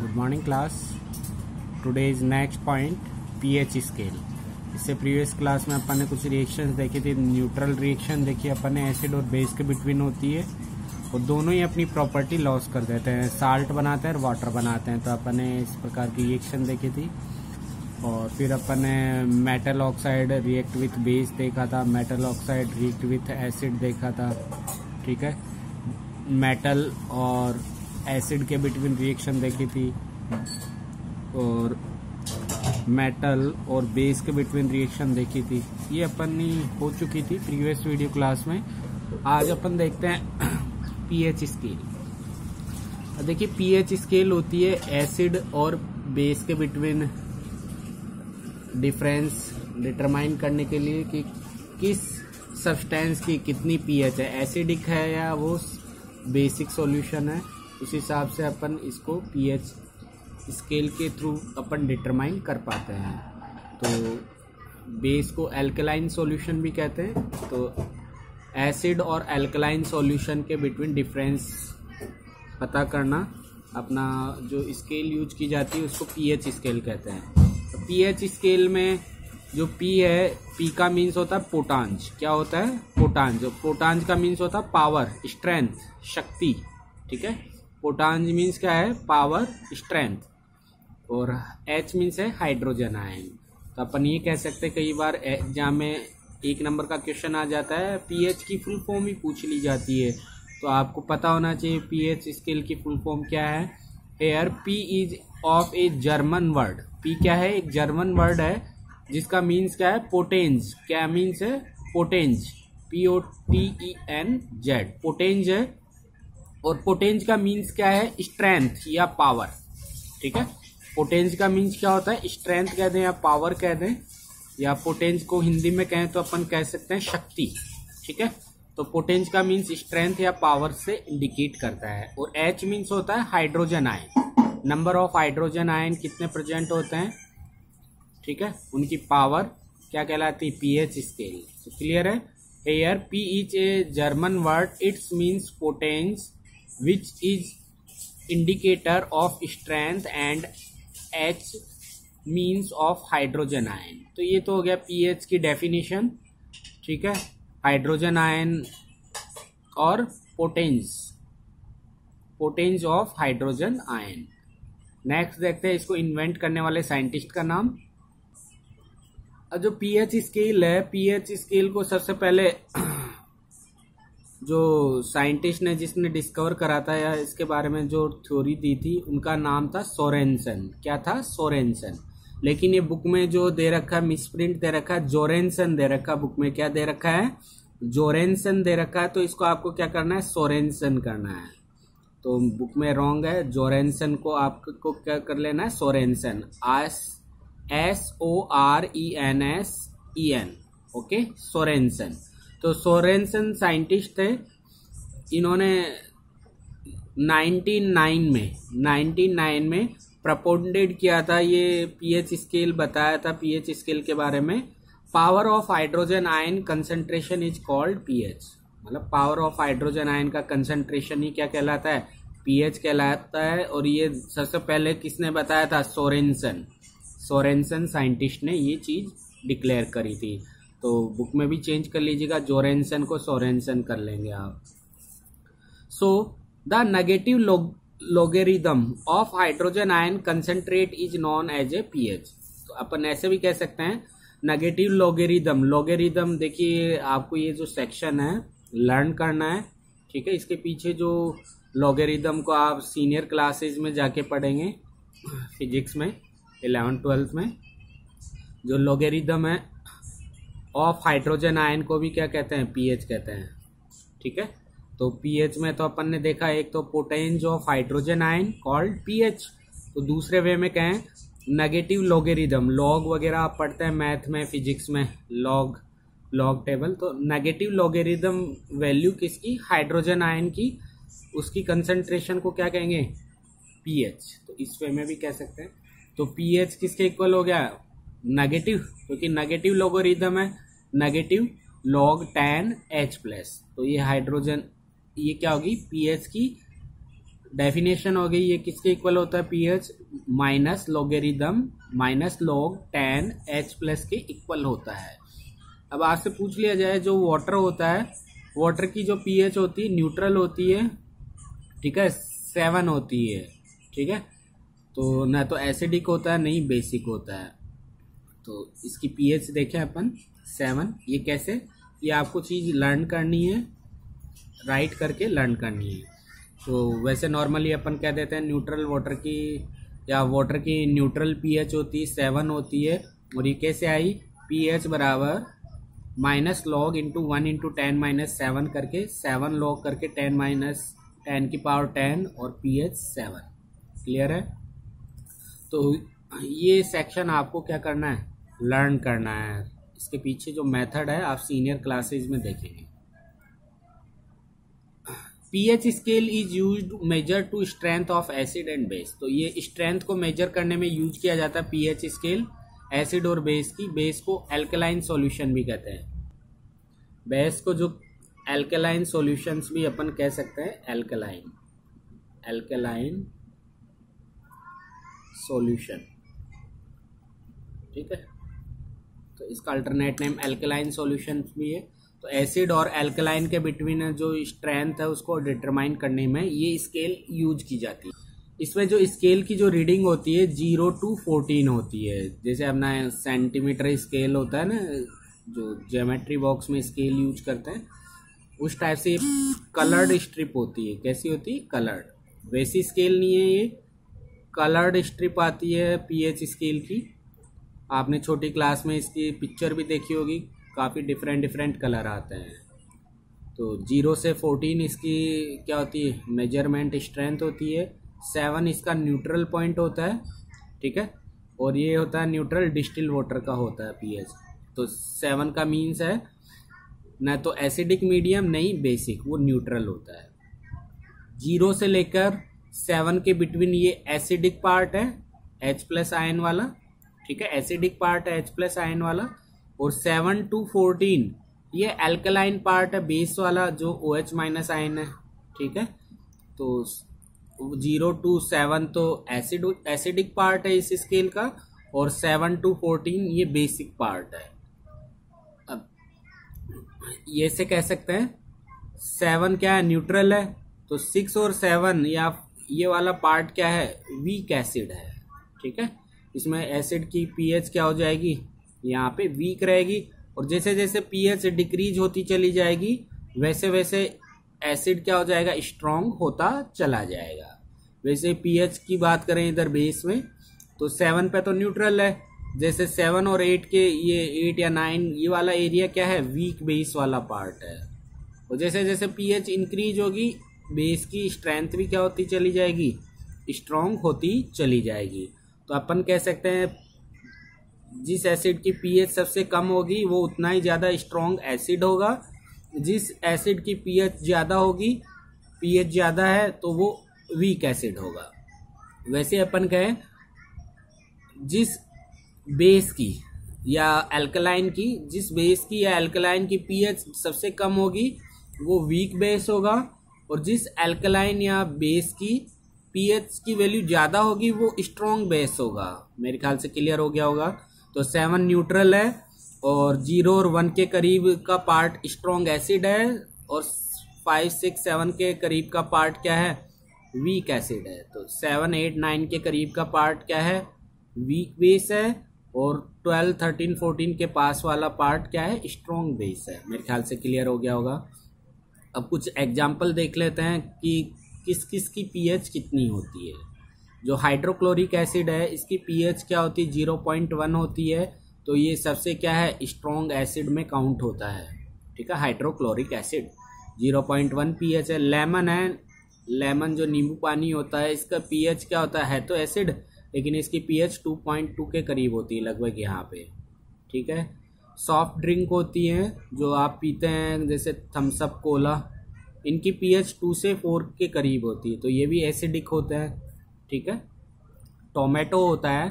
Good morning class. Today is next point pH scale. इससे previous class में अपन ने कुछ रिएक्शंस देखी थी। न्यूट्रल रिएक्शन देखी अपन ने, एसिड और बेस के बिटवीन होती है और दोनों ही अपनी प्रॉपर्टी लॉस कर देते हैं, साल्ट बनाते हैं और वाटर बनाते हैं। तो अपन ने इस प्रकार की रिएक्शन देखी थी। और फिर अपन ने metal oxide react with base देखा था, metal oxide react with acid देखा था। ठीक है, मेटल और एसिड के बिटवीन रिएक्शन देखी थी और मेटल और बेस के बिटवीन रिएक्शन देखी थी। ये अपन ने हो चुकी थी प्रीवियस वीडियो क्लास में। आज अपन देखते हैं पीएच स्केल। देखिए, पीएच स्केल होती है एसिड और बेस के बिटवीन डिफरेंस डिटरमाइन करने के लिए कि किस सब्सटेंस की कितनी पीएच है, एसिडिक है या वो बेसिक सॉल्यूशन है। उस हिसाब से अपन इसको पीएच स्केल के थ्रू अपन डिटरमाइन कर पाते हैं। तो बेस को एल्कलाइन सॉल्यूशन भी कहते हैं। तो एसिड और एल्कलाइन सॉल्यूशन के बिटवीन डिफरेंस पता करना अपना जो स्केल यूज की जाती है उसको पीएच स्केल कहते हैं। तो पीएच स्केल में जो पी है, पी का मीन्स होता है पोटांज। क्या होता है? पोटांज। पोटांज का मीन्स होता है पावर, स्ट्रेंथ, शक्ति। ठीक है, पोटांज मीन्स क्या है? Power, strength. और एच मीन्स है हाइड्रोजन आयन। तो अपन ये कह सकते हैं, कई बार एग्जाम में 1 नंबर का क्वेश्चन आ जाता है, पीएच की फुल फॉर्म ही पूछ ली जाती है। तो आपको पता होना चाहिए पीएच स्केल की फुल फॉर्म क्या है। Here P is of a German word. P क्या है? एक जर्मन वर्ड है जिसका मीन्स क्या है? पोटेंज। क्या मीन्स है? पोटेंज। POTENZ, पोटेंज है। और पोटेंज का मीन्स क्या है? स्ट्रेंथ या पावर। ठीक है, पोटेंज का मीन्स क्या होता है? स्ट्रेंथ कह दें या पावर कह दें, या पोटेंज को हिंदी में कहें तो अपन कह सकते हैं शक्ति। ठीक है, तो पोटेंज का मीन्स स्ट्रेंथ या पावर से इंडिकेट करता है। और एच मीन्स होता है hydrogen ion. Number of hydrogen ion कितने प्रेजेंट होते हैं, ठीक है, उनकी पावर क्या कहलाती है? PH scale. तो क्लियर है? Here P is a German word, its means पोटेंज which is indicator of strength and H means of hydrogen ion। तो ये तो हो गया pH की डेफिनेशन। ठीक है, हाइड्रोजन आयन और पोटेंज ऑफ हाइड्रोजन आयन। नेक्स्ट देखते हैं इसको इन्वेंट करने वाले साइंटिस्ट का नाम। जो पीएच स्केल है, पीएच स्केल को सबसे पहले जो साइंटिस्ट ने जिसने डिस्कवर करा था या इसके बारे में जो थ्योरी दी थी, उनका नाम था सोरेनसन। क्या था? सोरेनसन। लेकिन ये बुक में जो दे रखा है, मिसप्रिंट दे रखा है, जोरेनसन दे रखा है। बुक में क्या दे रखा है? जोरेनसन दे रखा है। तो इसको आपको क्या करना है? सोरेनसन करना है। तो बुक में रॉन्ग है। जोरेनसन को आपको क्या कर लेना है? सोरेनसन। SORENSEN। Okay, Sorensen. तो सोरेनसन साइंटिस्ट थे। इन्होंने 1909 में प्रपोंडेड किया था, ये पीएच स्केल बताया था। पीएच स्केल के बारे में, power of hydrogen ion concentration is called pH. मतलब पावर ऑफ हाइड्रोजन आयन का कंसंट्रेशन ही क्या कहलाता है? पीएच कहलाता है। और ये सबसे पहले किसने बताया था? सोरेनसन साइंटिस्ट ने ये चीज डिक्लेयर करी थी। तो बुक में भी चेंज कर लीजिएगा, जोरेनसन को सोरेनसन कर लेंगे आप। So the negative logarithm of hydrogen ion concentrate is known as a pH. तो अपन ऐसे भी कह सकते हैं नेगेटिव लोगेरिदम। लोगेरिदम देखिए, आपको ये जो सेक्शन है लर्न करना है। ठीक है, इसके पीछे जो लोगेरिदम को आप सीनियर क्लासेज में जाके पढ़ेंगे, फिजिक्स में 11th-12th में। जो लोगेरिदम है ऑफ हाइड्रोजन आयन को भी क्या कहते हैं? पीएच कहते हैं। ठीक है, तो पीएच में तो अपन ने देखा, एक तो पोटेंज of hydrogen ion called pH. तो दूसरे वे में कहें नेगेटिव लोगेरिदम। लॉग वगैरह आप पढ़ते हैं मैथ में, फिजिक्स में, लॉग टेबल। तो नेगेटिव लोगेरिदम वैल्यू किसकी? हाइड्रोजन आयन की। उसकी कंसंट्रेशन को क्या कहेंगे? पीएच। तो इस वे में भी कह सकते हैं। तो पीएच किसके इक्वल हो गया? नेगेटिव, क्योंकि नेगेटिव लोगरिथम है, नेगेटिव log 10H+। तो ये हाइड्रोजन, ये क्या होगी? पीएच की डेफिनेशन हो गई, ये किसके इक्वल होता है pH, minus logarithm minus log ten H plus के इक्वल होता है। अब आपसे पूछ लिया जाए जो वाटर होता है, वाटर की जो पीएच होती है न्यूट्रल होती है, ठीक है, 7 होती है, ठीक है, तो ना तो एसिडिक होता है नहीं बेसिक होता है। तो इसकी पीएच देखें अपन 7, ये कैसे, ये आपको चीज़ लर्न करनी है, राइट करके लर्न करनी है। तो वैसे नॉर्मली अपन कह देते हैं न्यूट्रल वाटर की या वाटर की न्यूट्रल पीएच होती है 7 होती है, और ये कैसे आई, पीएच बराबर माइनस लॉग इंटू 1 इंटू 10-7 करके 7 लॉग करके 10 की पावर 10 और पीएच 7। क्लियर है? तो ये सेक्शन आपको क्या करना है, लर्न करना है। इसके पीछे जो मेथड है आप सीनियर क्लासेस में देखेंगे। PH scale is used to measure to strength of acid and base. तो ये स्ट्रेंथ को मेजर करने में यूज किया जाता है पीएच स्केल, एसिड और बेस की। बेस को एल्कलाइन सॉल्यूशन भी कहते हैं, बेस को जो एल्कलाइन सॉल्यूशंस भी अपन कह सकते हैं, एल्कलाइन सॉल्यूशन, ठीक है। तो इसका अल्टरनेट नेम एल्कलाइन सॉल्यूशन भी है। तो एसिड और एल्कलाइन के बिटवीन जो स्ट्रेंथ है उसको डिटरमाइन करने में ये स्केल यूज की जाती है। इसमें जो स्केल की जो रीडिंग होती है 0 to 14 होती है। जैसे अपना सेंटीमीटर स्केल होता है ना, जो ज्योमेट्री बॉक्स में स्केल यूज करते हैं, उस टाइप से कलर्ड स्ट्रिप होती है। कैसी होती है, कलर्ड। वैसी स्केल नहीं है ये, कलर्ड स्ट्रिप आती है पीएच स्केल की। आपने छोटी क्लास में इसकी पिक्चर भी देखी होगी, काफ़ी डिफरेंट कलर आते हैं। तो 0 से 14 इसकी क्या होती है, मेजरमेंट स्ट्रेंथ होती है। 7 इसका न्यूट्रल पॉइंट होता है, ठीक है, और ये होता है न्यूट्रल डिस्टिल वाटर का होता है पीएच। तो 7 का मीन्स है ना तो एसिडिक मीडियम नहीं बेसिक, वो न्यूट्रल होता है। 0 से लेकर 7 के बिटवीन ये एसिडिक पार्ट है, H प्लस आयन वाला, ठीक है, एसिडिक पार्ट है H प्लस आयन वाला। और 7 to 14 ये एल्कलाइन पार्ट है, बेस वाला, जो OH माइनस आयन है, ठीक है। तो 0 to 7 तो एसिडिक पार्ट है इस स्केल का, और 7 to 14 ये बेसिक पार्ट है। अब ये से कह सकते हैं 7 क्या है, न्यूट्रल है। तो 6 और 7 या ये वाला पार्ट क्या है, वीक एसिड है, ठीक है। इसमें एसिड की पीएच क्या हो जाएगी, यहाँ पे वीक रहेगी। और जैसे जैसे पीएच डिक्रीज होती चली जाएगी वैसे वैसे एसिड क्या हो जाएगा, स्ट्रॉन्ग होता चला जाएगा। वैसे पीएच की बात करें इधर बेस में, तो 7 पे तो न्यूट्रल है। जैसे 7 और 8 के, ये 8 या 9 ये वाला एरिया क्या है, वीक बेस वाला पार्ट है। और जैसे जैसे पीएच इंक्रीज होगी बेस की स्ट्रेंथ भी क्या होती चली जाएगी, स्ट्रॉन्ग होती चली जाएगी। तो अपन कह सकते हैं जिस एसिड की पीएच सबसे कम होगी वो उतना ही ज़्यादा स्ट्रॉन्ग एसिड होगा। जिस एसिड की पीएच ज़्यादा होगी, पीएच ज़्यादा है, तो वो वीक एसिड होगा। वैसे अपन कहें जिस बेस की या एल्कलाइन की, जिस बेस की या एल्कलाइन की पीएच सबसे कम होगी वो वीक बेस होगा, और जिस एल्कलाइन या बेस की पीएच की वैल्यू ज़्यादा होगी वो स्ट्रॉन्ग बेस होगा। मेरे ख्याल से क्लियर हो गया होगा। तो 7 न्यूट्रल है, और 0 और 1 के करीब का पार्ट स्ट्रॉन्ग एसिड है, और 5, 6, 7 के करीब का पार्ट क्या है, वीक एसिड है। तो 7, 8, 9 के करीब का पार्ट क्या है, वीक बेस है, और 12, 13, 14 के पास वाला पार्ट क्या है, स्ट्रॉन्ग बेस है। मेरे ख्याल से क्लियर हो गया होगा। अब कुछ एग्जाम्पल देख लेते हैं कि किस किस की पीएच कितनी होती है। जो हाइड्रोक्लोरिक एसिड है इसकी पीएच क्या होती है, 0.1 होती है। तो ये सबसे क्या है, स्ट्रॉन्ग एसिड में काउंट होता है, ठीक है। हाइड्रोक्लोरिक एसिड 0.1 पीएच है। लेमन है, लेमन जो नींबू पानी होता है, इसका पीएच क्या होता है तो एसिड, लेकिन इसकी पीएच 2.2 के करीब होती है लगभग यहाँ पे, ठीक है। सॉफ्ट ड्रिंक होती हैं जो आप पीते हैं, जैसे थम्स अप, कोला, इनकी पीएच 2 से 4 के करीब होती है, तो ये भी एसिडिक होता है, ठीक है। टोमेटो होता है,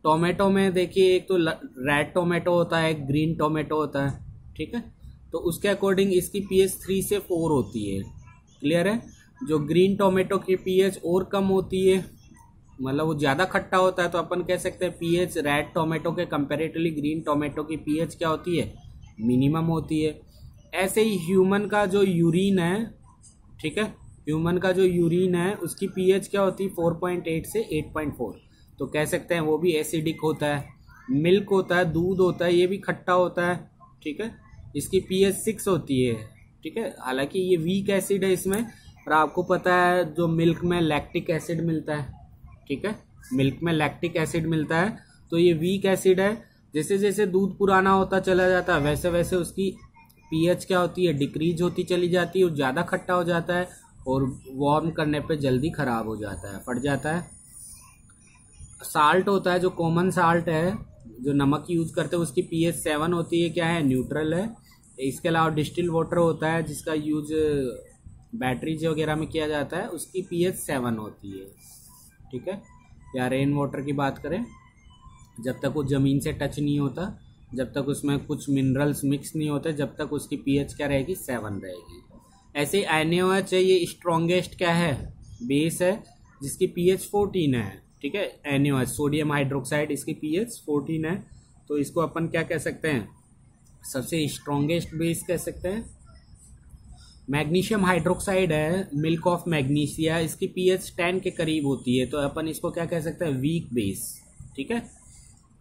टोमेटो में देखिए एक तो रेड टोमेटो होता है, एक ग्रीन टोमेटो होता है, ठीक है। तो उसके अकॉर्डिंग इसकी पीएच 3 से 4 होती है, क्लियर है। जो ग्रीन टोमेटो की पीएच और कम होती है, मतलब वो ज़्यादा खट्टा होता है, तो अपन कह सकते हैं पीएच रेड टोमेटो के कंपैरेटिवली ग्रीन टोमेटो की पीएच क्या होती है, मिनिमम होती है। ऐसे ही ह्यूमन का जो यूरिन है, ठीक है, ह्यूमन का जो यूरिन है उसकी पीएच क्या होती है 4.8 से 8.4, तो कह सकते हैं वो भी एसिडिक होता है। मिल्क होता है, दूध होता है, ये भी खट्टा होता है, ठीक है, इसकी पीएच 6 होती है, ठीक है। हालांकि ये वीक एसिड है इसमें, और आपको पता है जो मिल्क में लैक्टिक एसिड मिलता है, ठीक है, मिल्क में लैक्टिक एसिड मिलता है, तो ये वीक एसिड है। जैसे जैसे दूध पुराना होता चला जाता है वैसे वैसे उसकी पीएच क्या होती है, डिक्रीज होती चली जाती है, और ज़्यादा खट्टा हो जाता है, और वार्म करने पे जल्दी खराब हो जाता है, फट जाता है। साल्ट होता है, जो कॉमन साल्ट है, जो नमक यूज करते हैं, उसकी पीएच 7 होती है, क्या है, न्यूट्रल है। इसके अलावा डिस्टिल वाटर होता है जिसका यूज बैटरीज वगैरह में किया जाता है, उसकी पीएच 7 होती है, ठीक है। या रेन वाटर की बात करें, जब तक वो ज़मीन से टच नहीं होता, जब तक उसमें कुछ मिनरल्स मिक्स नहीं होते, जब तक उसकी पीएच क्या रहेगी, 7 रहेगी। ऐसे NaOH है, ये स्ट्रॉन्गेस्ट क्या है, बेस है, जिसकी पीएच 14 है, ठीक है। NaOH सोडियम हाइड्रोक्साइड, इसकी पीएच 14 है, तो इसको अपन क्या कह सकते हैं, सबसे स्ट्रॉन्गेस्ट बेस कह सकते हैं। मैग्नीशियम हाइड्रोक्साइड है, मिल्क ऑफ मैग्नीशिया, इसकी पीएच 10 के करीब होती है, तो अपन इसको क्या कह सकते हैं, वीक बेस, ठीक है।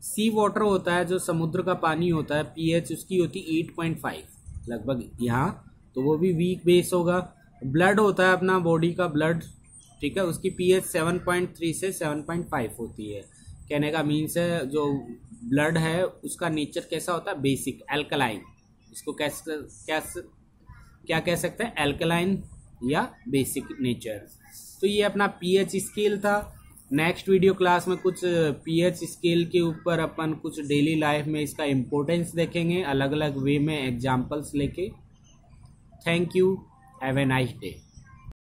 सी वाटर होता है, जो समुद्र का पानी होता है, पीएच उसकी होती है 8.5 लगभग यहाँ, तो वो भी वीक बेस होगा। ब्लड होता है अपना बॉडी का ब्लड, ठीक है, उसकी पीएच 7.3 से 7.5 होती है। कहने का मीन्स है जो ब्लड है उसका नेचर कैसा होता है, बेसिक एल्कलाइन, इसको क्या कह सकते हैं, एल्कलाइन या बेसिक नेचर। तो ये अपना पीएच स्केल था। नेक्स्ट वीडियो क्लास में कुछ पीएच स्केल के ऊपर अपन कुछ डेली लाइफ में इसका इम्पोर्टेंस देखेंगे, अलग अलग वे में एग्जाम्पल्स लेके। Thank you, have a nice day.